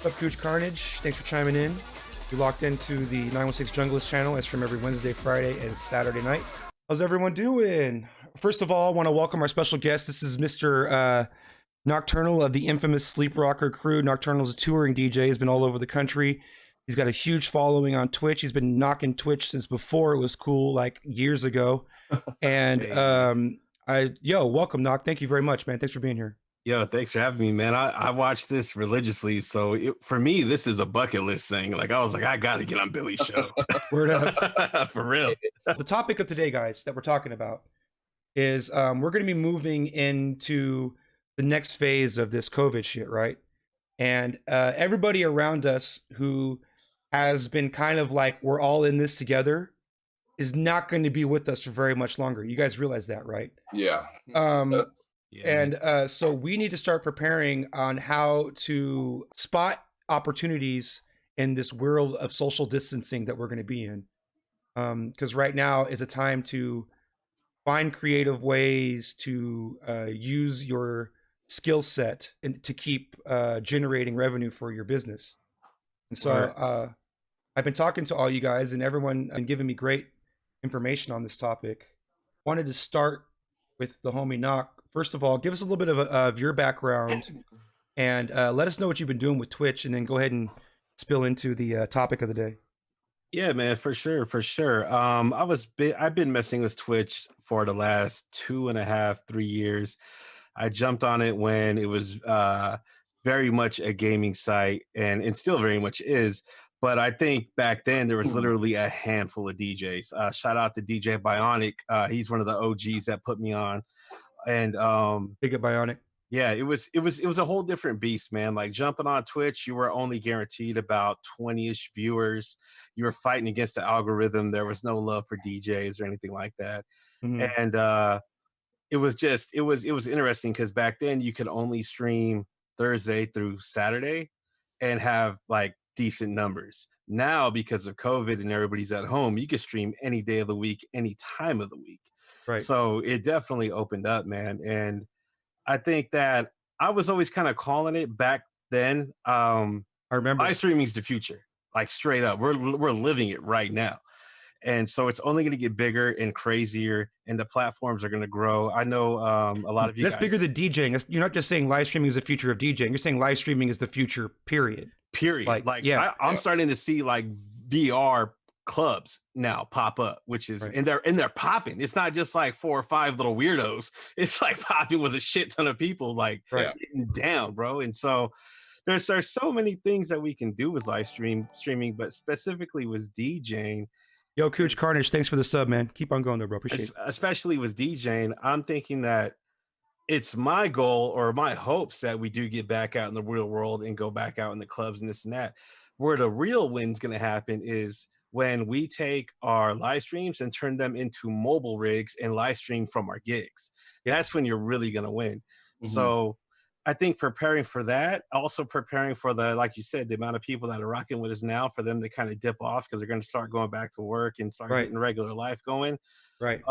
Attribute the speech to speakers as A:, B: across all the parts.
A: What's up, Cooch Carnage? Thanks for chiming in. You locked into the 916 Junglist Channel. I stream every Wednesday, Friday, and Saturday night. How's everyone doing? First of all, I want to welcome our special guest. This is Mr. Nocturnal of the infamous Sleeprocker crew. Nocturnal's a touring DJ. He's been all over the country. He's got a huge following on Twitch. He's been knocking Twitch since before it was cool, like years ago. And welcome, Noc. Thank you very much, man. Thanks for being here.
B: Yo, thanks for having me, man. I watch this religiously, so for me, this is a bucket list thing. Like, I was like, I got to get on Billy's show.
A: Word up.
B: For real.
A: The topic of today, guys, that we're talking about is we're going to be moving into the next phase of this COVID shit, right? And everybody around us who has been kind of like, we're all in this together, is not going to be with us for very much longer. You guys realize that, right?
C: Yeah.
A: Yeah. And so we need to start preparing on how to spot opportunities in this world of social distancing that we're going to be in. Because right now is a time to find creative ways to use your skill set and to keep generating revenue for your business. And so I've been talking to all you guys, and everyone been giving me great information on this topic. Wanted to start with the homie Noc. First of all, give us a little bit of your background and let us know what you've been doing with Twitch, and then go ahead and spill into the topic of the day.
B: Yeah, man, for sure. I've been messing with Twitch for the last 2.5, 3 years. I jumped on it when it was very much a gaming site, and it still very much is. But I think back then there was literally a handful of DJs. Shout out to DJ Bionic. He's one of the OGs that put me on. And
A: Big up Bionic.
B: Yeah, it was a whole different beast, man. Like, jumping on Twitch, you were only guaranteed about 20-ish viewers. You were fighting against the algorithm. There was no love for DJs or anything like that.
A: Mm-hmm.
B: And it was interesting because back then you could only stream Thursday through Saturday and have like decent numbers. Now, because of COVID and everybody's at home, you can stream any day of the week, any time of the week.
A: Right.
B: So it definitely opened up, man. And I think that I was always kind of calling it back then.
A: I remember
B: live streaming is the future, like straight up. We're living it right now. And so it's only going to get bigger and crazier, and the platforms are going to grow. I know a lot of you
A: That's
B: guys,
A: bigger than DJing. You're not just saying live streaming is the future of DJing. You're saying live streaming is the future, period.
B: Yeah. I'm starting to see like VR clubs now pop up, which is,
A: right.
B: and they're popping. It's not just like 4 or 5 little weirdos. It's like popping with a shit ton of people, like getting down, bro. And so there's so many things that we can do with live streaming, but specifically with DJing.
A: Yo, Cooch Carnage, thanks for the sub, man. Keep on going though, bro. Appreciate it.
B: Especially with DJing, I'm thinking that it's my goal or my hopes that we do get back out in the real world and go back out in the clubs and this and that. Where the real win's going to happen is when we take our live streams and turn them into mobile rigs and live stream from our gigs. That's when you're really going to win. Mm-hmm. So I think preparing for that, also preparing for like you said, the amount of people that are rocking with us now, for them to kind of dip off because they're going to start going back to work and start getting regular life going.
A: Right.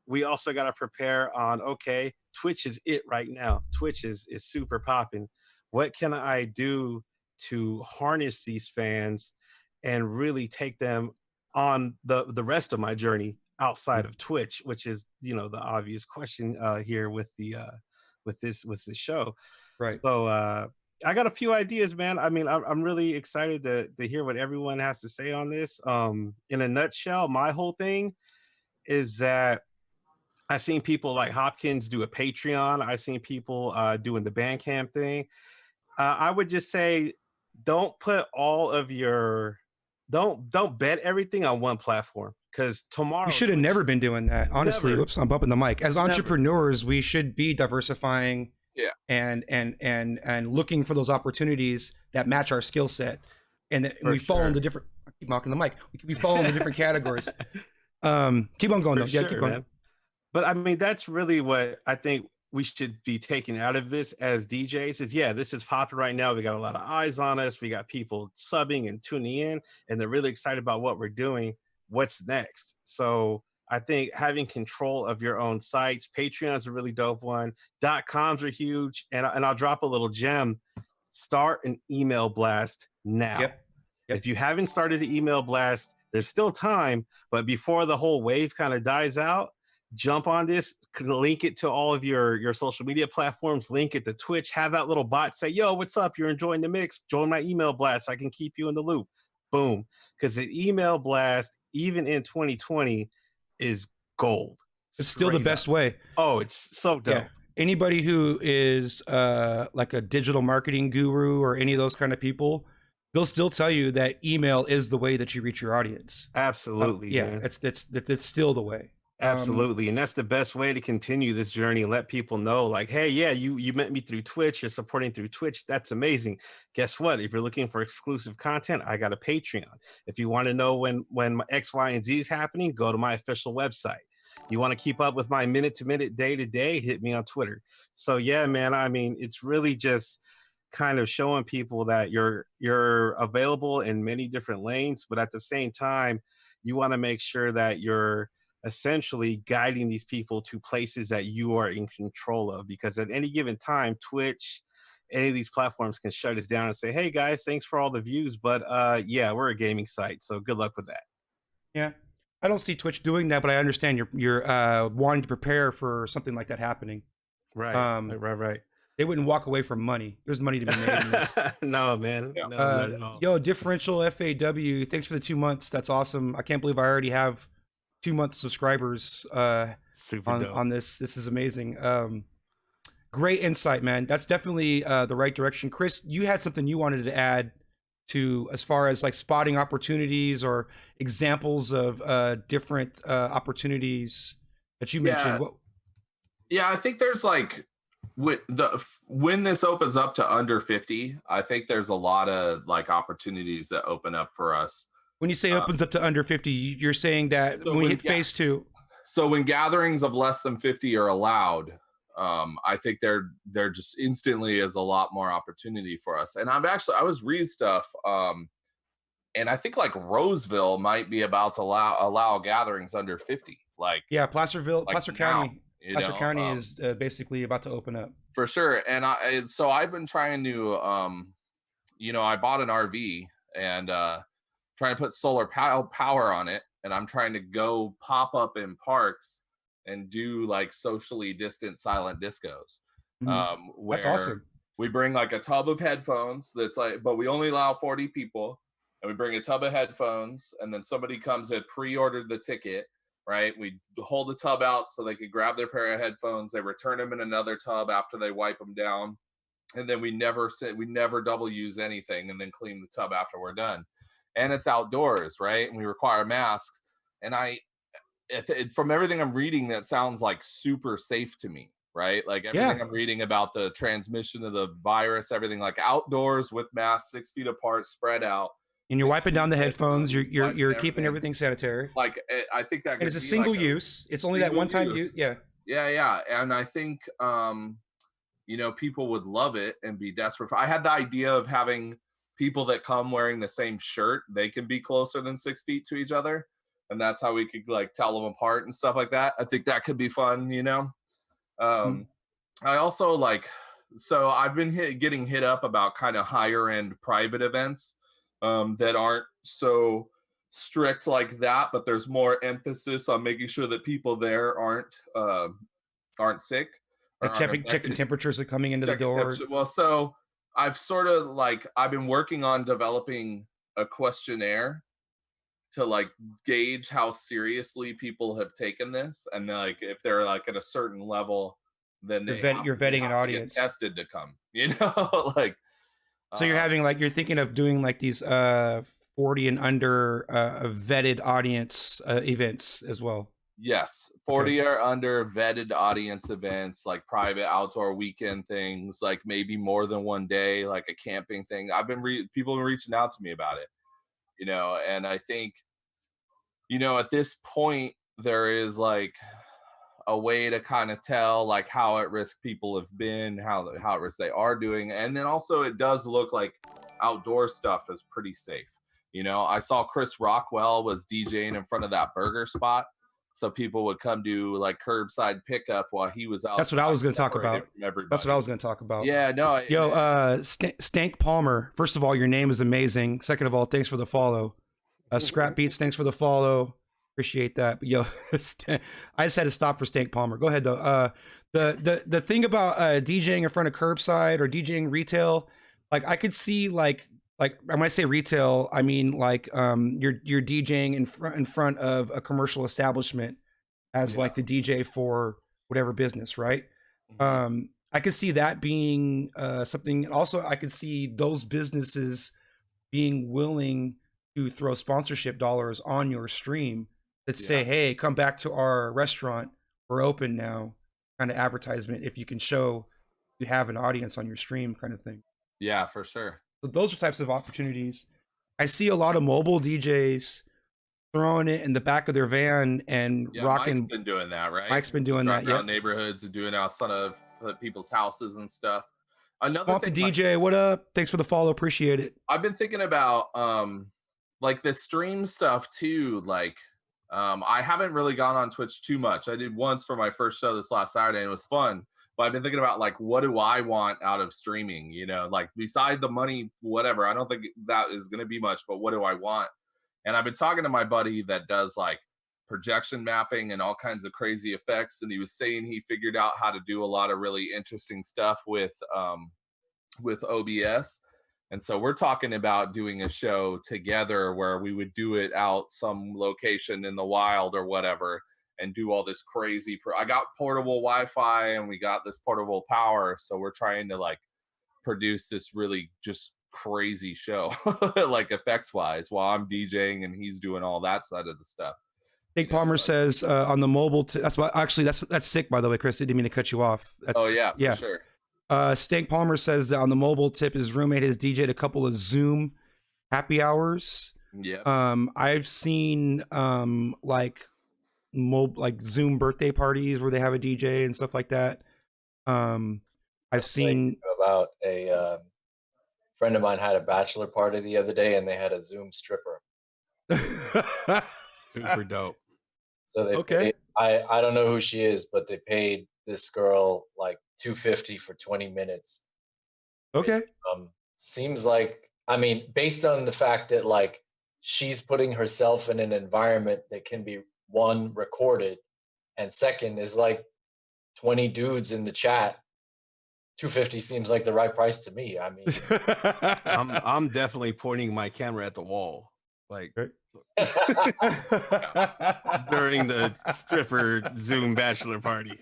B: We also got to prepare on, okay, Twitch is it right now. Twitch is super popping. What can I do to harness these fans and really take them on the rest of my journey outside of Twitch, which is, the obvious question here with this show.
A: Right.
B: So I got a few ideas, man. I mean, I'm really excited to hear what everyone has to say on this. In a nutshell, my whole thing is that I've seen people like Hopkins do a Patreon. I've seen people doing the Bandcamp thing. I would just say, don't put all of your don't bet everything on one platform, because tomorrow
A: we should have never been doing that. Honestly,
B: never.
A: Whoops, I'm bumping the mic. As entrepreneurs, we should be diversifying, and looking for those opportunities that match our skill set, and we fall into different. I keep mocking the mic. We fall into different categories. Keep on going though. Keep going.
B: Man. But I mean, that's really what I think we should be taking out of this as DJs is, this is popping right now. We got a lot of eyes on us. We got people subbing and tuning in, and they're really excited about what we're doing. What's next? So I think having control of your own sites, Patreon's a really dope one. .coms are huge. And I'll drop a little gem. start an email blast now.
A: Yep.
B: If you haven't started an email blast, there's still time, but before the whole wave kind of dies out, jump on this, link it to all of your social media platforms, link it to Twitch, have that little bot say, yo, what's up? You're enjoying the mix. Join my email blast so I can keep you in the loop. Boom. Because an email blast, even in 2020, is gold.
A: It's still the best way.
B: Oh, it's so dope.
A: Yeah. Anybody who is like a digital marketing guru or any of those kind of people, they'll still tell you that email is the way that you reach your audience.
B: Absolutely.
A: Yeah,
B: man.
A: it's still the way.
B: Absolutely. And that's the best way to continue this journey and let people know, like, hey, yeah, you met me through Twitch, you're supporting through Twitch. That's amazing. Guess what? If you're looking for exclusive content, I got a Patreon. If you want to know when my X, Y, and Z is happening, go to my official website. You want to keep up with my minute to minute, day to day, hit me on Twitter. So yeah, man, I mean, it's really just kind of showing people that you're available in many different lanes, but at the same time, you want to make sure that you're essentially guiding these people to places that you are in control of, because at any given time, Twitch, any of these platforms can shut us down and say, hey guys, thanks for all the views, but yeah, we're a gaming site, so good luck with that.
A: Yeah, I don't see Twitch doing that, but I understand you're wanting to prepare for something like that happening.
B: Right. Right.
A: They wouldn't walk away from money. There's money to be made in this.
B: No, man.
C: Yeah.
B: No, not at all.
A: Yo, differential FAW, thanks for the 2 months. That's awesome. I can't believe I already have 2 months subscribers
B: Super dope.
A: on this. This is amazing. Great insight, man. That's definitely the right direction. Chris, you had something you wanted to add to as far as like spotting opportunities or examples of different opportunities that you mentioned.
C: Yeah, I think there's like when this opens up to under 50, I think there's a lot of like opportunities that open up for us.
A: When you say opens up to under 50, you're saying that
C: So
A: when we hit phase 2.
C: So when gatherings of less than 50 are allowed, I think there just instantly is a lot more opportunity for us. And I was reading stuff, and I think like Roseville might be about to allow gatherings under 50. Like, yeah,
A: Placerville,
C: like
A: Placer County. Placer County is basically about to open up
C: for sure. And so I've been trying to, I bought an RV and trying to put solar power on it, and I'm trying to go pop up in parks and do like socially distant silent discos. Where
A: that's awesome.
C: We bring like a tub of headphones that's like, but we only allow 40 people, and we bring a tub of headphones, and then somebody comes and pre-ordered the ticket, right? We hold the tub out so they could grab their pair of headphones. They return them in another tub after they wipe them down, and then we never double use anything, and then clean the tub after we're done. And it's outdoors, right? And we require masks. And from everything I'm reading, that sounds like super safe to me, right? Like everything I'm reading about the transmission of the virus, everything like outdoors with masks 6 feet apart, spread out.
A: And you're wiping down the headphones. You're keeping everything sanitary.
C: Like I think that.
A: And it's a single use. It's only that one time use. Yeah.
C: Yeah. And I think people would love it and be desperate. I had the idea of having people that come wearing the same shirt. They can be closer than 6 feet to each other, and that's how we could like tell them apart and stuff like that. I think that could be fun. I also so I've been getting hit up about kind of higher end private events that aren't so strict like that, but there's more emphasis on making sure that people there aren't sick.
A: Like checking temperatures are coming into the door.
C: Well, so I've been working on developing a questionnaire to like gauge how seriously people have taken this, and like if they're like at a certain level, then
A: you're vetting an audience
C: tested to come.
A: So you're thinking of doing like these 40 and under vetted audience events as well.
C: Yes, 40 or under vetted audience events, like private outdoor weekend things, like maybe more than one day, like a camping thing. People have been reaching out to me about it, and I think, at this point there is like a way to kind of tell like how at risk people have been, how at risk they are doing, and then also it does look like outdoor stuff is pretty safe. I saw Chris Rockwell was DJing in front of that burger spot. so people would come do like curbside pickup while he was out.
A: That's what I was going to talk about. That's what I was going to talk about.
C: Yeah, no.
A: Yo, Stank Palmer. First of all, your name is amazing. Second of all, thanks for the follow. Scrap Beats, thanks for the follow. Appreciate that. But yo, I just had to stop for Stank Palmer. Go ahead though. The thing about DJing in front of curbside or DJing retail, like I could see like when I say retail, I mean like you're DJing in front of a commercial establishment as like the DJ for whatever business, right? I could see that being something. Also, I could see those businesses being willing to throw sponsorship dollars on your stream that say, "Hey, come back to our restaurant. We're open now." Kind of advertisement if you can show you have an audience on your stream, kind of thing.
C: Yeah, for sure.
A: So those are types of opportunities. I see a lot of mobile DJs throwing it in the back of their van and rocking.
C: Mike's been doing that, right?
A: Mike's been doing that.
C: Yeah, neighborhoods and doing outside of people's houses and stuff. Another
A: Swamp
C: thing,
A: the DJ, what up? Thanks for the follow. Appreciate it.
C: I've been thinking about like the stream stuff too. Like I haven't really gone on Twitch too much. I did once for my first show this last Saturday and it was fun. But I've been thinking about like, what do I want out of streaming? You know, like beside the money, whatever. I don't think that is going to be much, but what do I want? And I've been talking to my buddy that does like projection mapping and all kinds of crazy effects. And he was saying he figured out how to do a lot of really interesting stuff with OBS. And so we're talking about doing a show together where we would do it out some location in the wild or whatever and do all this crazy. I got portable Wi-Fi and we got this portable power. So we're trying to like produce this really just crazy show, like effects wise, while I'm DJing and he's doing all that side of the stuff.
A: Nick Palmer says on the mobile, that's what actually that's sick, by the way, Chris. I didn't mean to cut you off. That's,
C: for sure.
A: Stank Palmer says that on the mobile tip, his roommate has DJ'd a couple of Zoom happy hours.
C: Yeah.
A: I've seen like Zoom birthday parties where they have a DJ and stuff like that. I've seen
D: about a friend of mine had a bachelor party the other day and they had a Zoom stripper.
B: Super dope.
D: So they paid, I don't know who she is, but they paid this girl like $250 for 20 minutes.
A: Okay.
D: Seems like, I mean, based on the fact that like she's putting herself in an environment that can be one, recorded, and second is like 20 dudes in the chat. $250 seems like the right price to me. I mean,
B: I'm definitely pointing my camera at the wall, like during the stripper Zoom bachelor party.